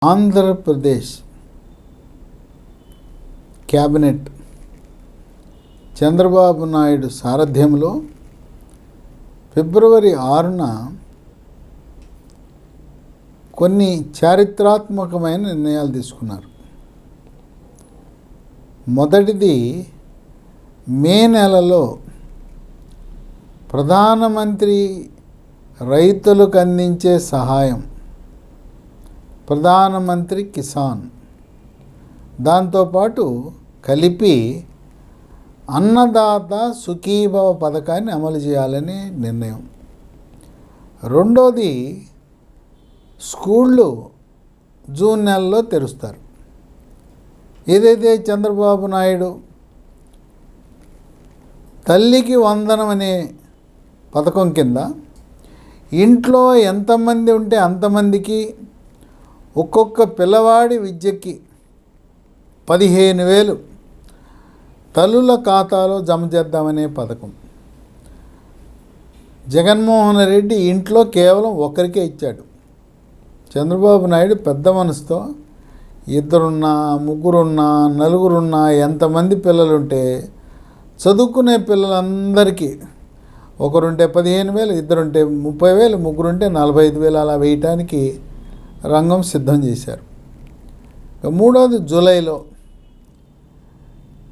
Andhra Pradesh cabinet Chandrababu Naidu సారథ్యంలో ఫిబ్రవరి 6న కొన్ని చారిత్రాత్మకమైన నిర్ణయాలు తీసుకున్నారు. మొదటిది, మే నెలలో ప్రధానమంత్రి రైతులకు అందించే సహాయం, ప్రధానమంత్రి కిసాన్, దాంతోపాటు కలిపి అన్నదాత సుఖీభవ పథకాన్ని అమలు చేయాలని నిర్ణయం. రెండోది, స్కూళ్ళు జూన్ నెలలో తెరుస్తారు. ఏదైతే చంద్రబాబు నాయుడు తల్లికి వందనం అనే పథకం కింద ఇంట్లో ఎంతమంది ఉంటే అంతమందికి ఒక్కొక్క పిల్లవాడి విద్యకి 15,000 తల్లుల ఖాతాలో జమ చేద్దామనే పథకం. జగన్మోహన్ రెడ్డి ఇంట్లో కేవలం ఒకరికే ఇచ్చాడు. చంద్రబాబు నాయుడు పెద్ద మనసుతో 2 ముగ్గురున్నా నలుగురున్నా ఎంతమంది పిల్లలుంటే చదువుకునే పిల్లలందరికీ, ఒకరుంటే 15,000, ఇద్దరుంటే 30,000, ముగ్గురుంటే 45,000 అలా వేయటానికి రంగం సిద్ధం చేశారు. మూడోది, జూలైలో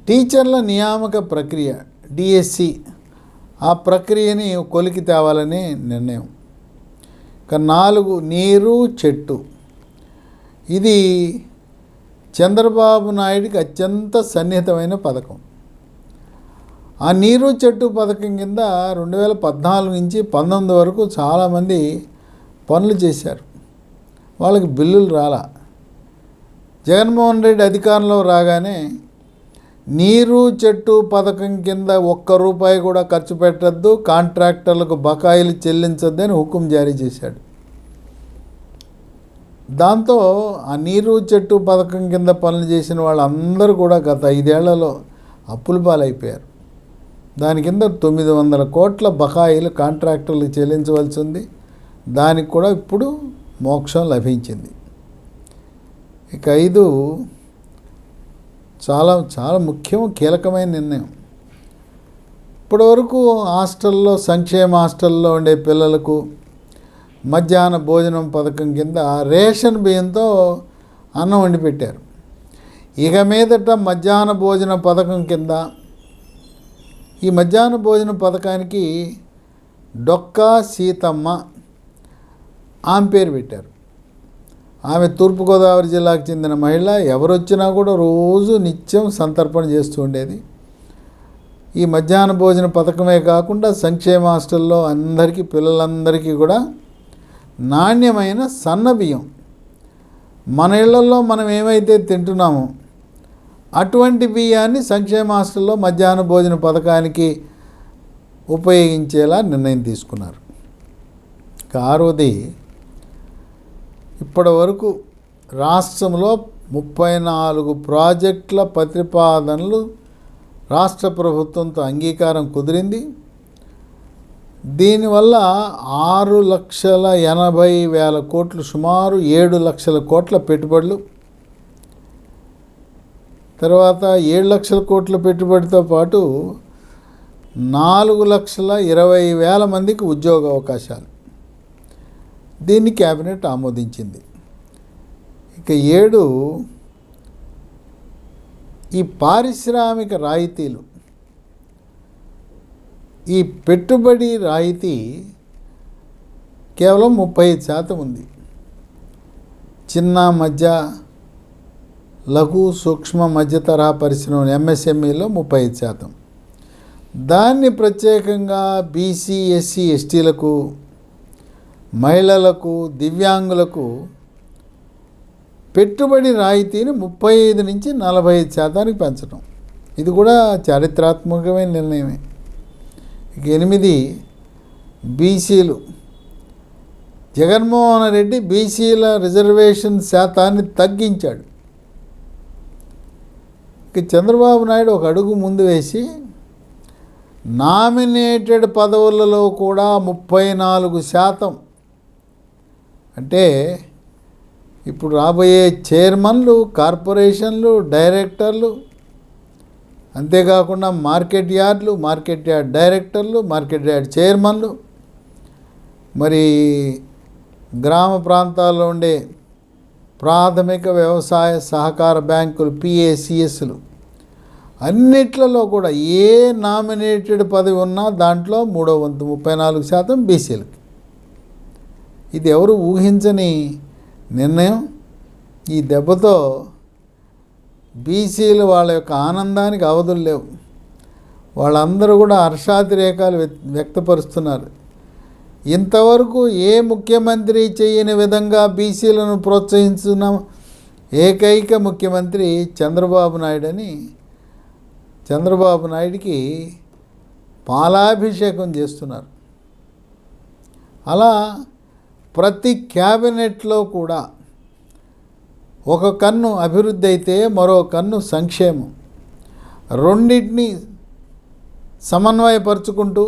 టీచర్ల నియామక ప్రక్రియ డిఎస్సి, ఆ ప్రక్రియని కొలికి తేవాలని నిర్ణయం. 4, నీరు చెట్టు. ఇది చంద్రబాబు నాయుడికి అత్యంత సన్నిహితమైన పథకం. ఆ నీరు చెట్టు పథకం కింద 2014 నుంచి 19 వరకు చాలామంది పనులు చేశారు. వాళ్ళకి బిల్లులు రాలా. జగన్మోహన్ రెడ్డి అధికారంలో రాగానే నీరు చెట్టు పథకం కింద ₹1 కూడా ఖర్చు పెట్టద్దు, కాంట్రాక్టర్లకు బకాయిలు చెల్లించొద్దు అని హుకుం జారీ చేశాడు. దాంతో ఆ నీరు చెట్టు పథకం కింద పనులు చేసిన వాళ్ళందరూ కూడా గత 5 ఏళ్లలో అప్పుల పాలైపోయారు. దాని కింద 900 కోట్ల బకాయిలు కాంట్రాక్టర్లకు చెల్లించవలసి ఉంది. దానికి కూడా ఇప్పుడు మోక్షం లభించింది. ఇక 5, చాలా చాలా ముఖ్యం, కీలకమైన నిర్ణయం. ఇప్పటివరకు హాస్టల్లో, సంక్షేమ హాస్టల్లో ఉండే పిల్లలకు మధ్యాహ్న భోజనం పథకం కింద రేషన్ బియ్యంతో అన్నం వండి పెట్టారు. ఇక మీదట మధ్యాహ్న భోజన పథకం కింద, ఈ మధ్యాహ్న భోజన పథకానికి డొక్కా సీతమ్మ ఆమె పేరు పెట్టారు. ఆమె తూర్పుగోదావరి జిల్లాకు చెందిన మహిళ. ఎవరొచ్చినా కూడా రోజు నిత్యం సంతర్పణ చేస్తూ ఉండేది. ఈ మధ్యాహ్న భోజన పథకమే కాకుండా సంక్షేమ హాస్టల్లో అందరికీ, పిల్లలందరికీ కూడా నాణ్యమైన సన్న బియ్యం, మన ఇళ్లలో మనం ఏమైతే తింటున్నామో అటువంటి బియ్యాన్ని సంక్షేమ హాస్టల్లో మధ్యాహ్న భోజన పథకానికి ఉపయోగించేలా నిర్ణయం తీసుకున్నారు. 6వది, ఇప్పటి వరకు రాష్ట్రంలో 34 ప్రాజెక్టుల ప్రతిపాదనలు రాష్ట్ర ప్రభుత్వంతో అంగీకారం కుదిరింది. దీనివల్ల 6,80,000 కోట్లు, సుమారు 7 లక్షల కోట్ల పెట్టుబడులు, తర్వాత 7 లక్షల కోట్ల పెట్టుబడితో పాటు 4,20,000 మందికి ఉద్యోగ అవకాశాలు. దీన్ని క్యాబినెట్ ఆమోదించింది. ఇక 7, ఈ పారిశ్రామిక రాయితీలు, ఈ పెట్టుబడి రాయితీ కేవలం 35% ఉంది. చిన్న మధ్య లఘు సూక్ష్మ మధ్య తరహా పరిశ్రమలు ఎంఎస్ఎంఈలో 35%. దాన్ని ప్రత్యేకంగా బీసీ, ఎస్సీ, ఎస్టీలకు, మహిళలకు, దివ్యాంగులకు పెట్టుబడి రాయితీని 35 నుంచి 45% పెంచడం. ఇది కూడా చారిత్రాత్మకమైన నిర్ణయమే. ఇక 8, బీసీలు. జగన్మోహన్ రెడ్డి బీసీల రిజర్వేషన్ శాతాన్ని తగ్గించాడు. ఇక చంద్రబాబు నాయుడు ఒక అడుగు ముందు వేసి నామినేటెడ్ పదవులలో కూడా 34%, అంటే ఇప్పుడు రాబోయే చైర్మన్లు, కార్పొరేషన్లు, డైరెక్టర్లు, అంతేకాకుండా మార్కెట్ యార్డ్లు, మార్కెట్ యార్డ్ డైరెక్టర్లు, మార్కెట్ యార్డ్ చైర్మన్లు, మరి గ్రామ ప్రాంతాల్లో ఉండే ప్రాథమిక వ్యవసాయ సహకార బ్యాంకులు, పిఏసిఎస్లు, అన్నిట్లలో కూడా ఏ నామినేటెడ్ పదవి ఉన్నా దాంట్లో 3/3 34% బీసీలకి. ఇది ఎవరు ఊహించని నిర్ణయం. ఈ దెబ్బతో బీసీలు వాళ్ళ యొక్క ఆనందానికి అవధులు లేవు. వాళ్ళందరూ కూడా హర్షాతిరేకాలు వ్యక్తపరుస్తున్నారు. ఇంతవరకు ఏ ముఖ్యమంత్రి చేయని విధంగా బీసీలను ప్రోత్సహించిన ఏకైక ముఖ్యమంత్రి చంద్రబాబు నాయుడు అని చంద్రబాబు నాయుడికి పాలాభిషేకం చేస్తున్నారు. అలా ప్రతి క్యాబినెట్లో కూడా ఒక కన్ను అభివృద్ధి అయితే మరో కన్ను సంక్షేమం, రెండింటిని సమన్వయపరుచుకుంటూ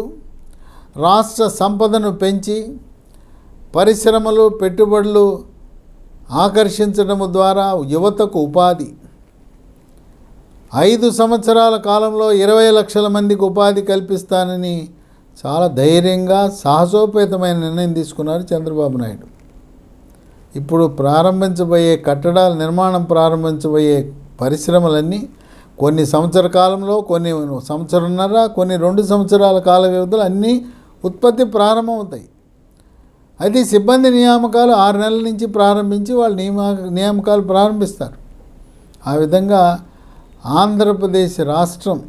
రాష్ట్ర సంపదను పెంచి పరిశ్రమలు, పెట్టుబడులు ఆకర్షించడం ద్వారా యువతకు ఉపాధి, 5 సంవత్సరాల కాలంలో 20 లక్షల మందికి ఉపాధి కల్పిస్తానని చాలా ధైర్యంగా సాహసోపేతమైన నిర్ణయం తీసుకున్నారు చంద్రబాబు నాయుడు. ఇప్పుడు ప్రారంభించబోయే కట్టడాల నిర్మాణం ప్రారంభించబోయే పరిశ్రమలన్నీ కొన్ని సంవత్సర కాలంలో, కొన్ని సంవత్సరంన్నర, కొన్ని 2 సంవత్సరాల కాల వ్యవధిలో అన్నీ ఉత్పత్తి ప్రారంభమవుతాయి. అయితే సిబ్బంది నియామకాలు 6 నెలల నుంచి ప్రారంభించి వాళ్ళు నియామకాలు ప్రారంభిస్తారు. ఆ విధంగా ఆంధ్రప్రదేశ్ రాష్ట్రం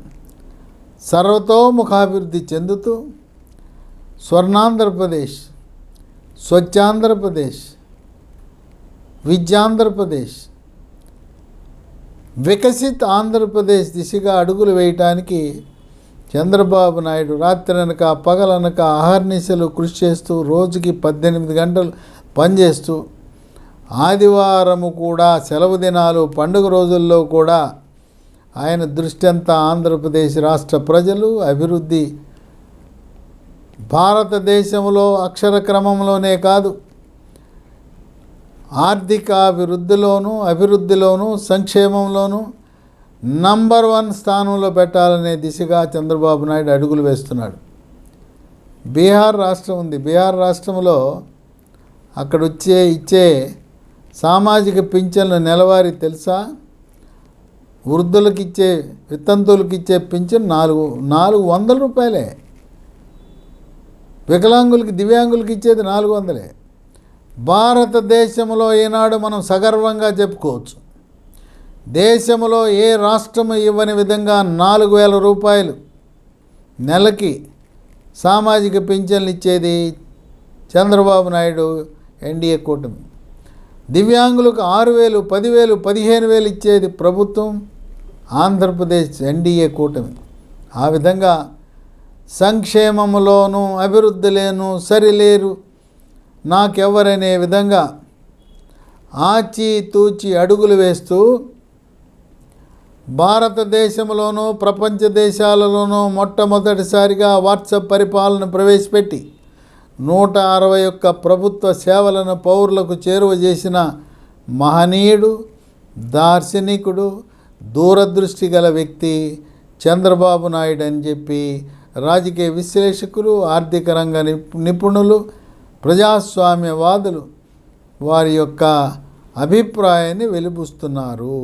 సర్వతోముఖాభివృద్ధి చెందుతూ స్వర్ణాంధ్రప్రదేశ్, స్వచ్ఛాంధ్రప్రదేశ్, విద్యాంధ్రప్రదేశ్, వికసిత్ ఆంధ్రప్రదేశ్ దిశగా అడుగులు వేయటానికి చంద్రబాబు నాయుడు రాత్రనక పగలనక అహర్నిశలు కృషి చేస్తూ రోజుకి 18 గంటలు పనిచేస్తూ ఆదివారము కూడా, సెలవు దినాలు, పండుగ రోజుల్లో కూడా ఆయన దృష్టి అంతా ఆంధ్రప్రదేశ్ రాష్ట్ర ప్రజలు, అభివృద్ధి. భారతదేశంలో అక్షర క్రమంలోనే కాదు, ఆర్థిక అభివృద్ధిలోనూ సంక్షేమంలోనూ నంబర్ 1 స్థానంలో పెట్టాలనే దిశగా చంద్రబాబు నాయుడు అడుగులు వేస్తున్నాడు. బీహార్ రాష్ట్రం ఉంది. బీహార్ రాష్ట్రంలో అక్కడ ఇచ్చే సామాజిక పింఛన్లు నెలవారీ తెలుసా? వృద్ధులకు ఇచ్చే, వితంతువులకు ఇచ్చే పింఛన్ 400 రూపాయలే. వికలాంగులకి, దివ్యాంగులకి ఇచ్చేది 400. భారతదేశంలో ఈనాడు మనం సగర్వంగా చెప్పుకోవచ్చు, దేశంలో ఏ రాష్ట్రము ఇవ్వని విధంగా 4,000 రూపాయలు నెలకి సామాజిక పింఛన్లు ఇచ్చేది చంద్రబాబు నాయుడు ఎన్డీఏ కూటమి. దివ్యాంగులకు 6,000, 10,000, 15,000 ఇచ్చేది ప్రభుత్వం ఆంధ్రప్రదేశ్ ఎన్డీఏ కూటమి. ఆ విధంగా సంక్షేమంలోనూ అభివృద్ధిలోనూ సరిలేరు నాకెవరనే విధంగా ఆచితూచి అడుగులు వేస్తూ భారతదేశంలోనూ ప్రపంచ దేశాలలోనూ మొట్టమొదటిసారిగా వాట్సాప్ పరిపాలన ప్రవేశపెట్టి 161 ప్రభుత్వ సేవలను పౌరులకు చేరువ చేసిన మహనీయుడు, దార్శనికుడు, దూరదృష్టి గల వ్యక్తి చంద్రబాబు నాయుడు అని చెప్పి రాజకీయ విశ్లేషకులు, ఆర్థిక రంగ నిపుణులు, ప్రజాస్వామ్యవాదులు వారి యొక్క అభిప్రాయాన్ని వెలిబుస్తున్నారు.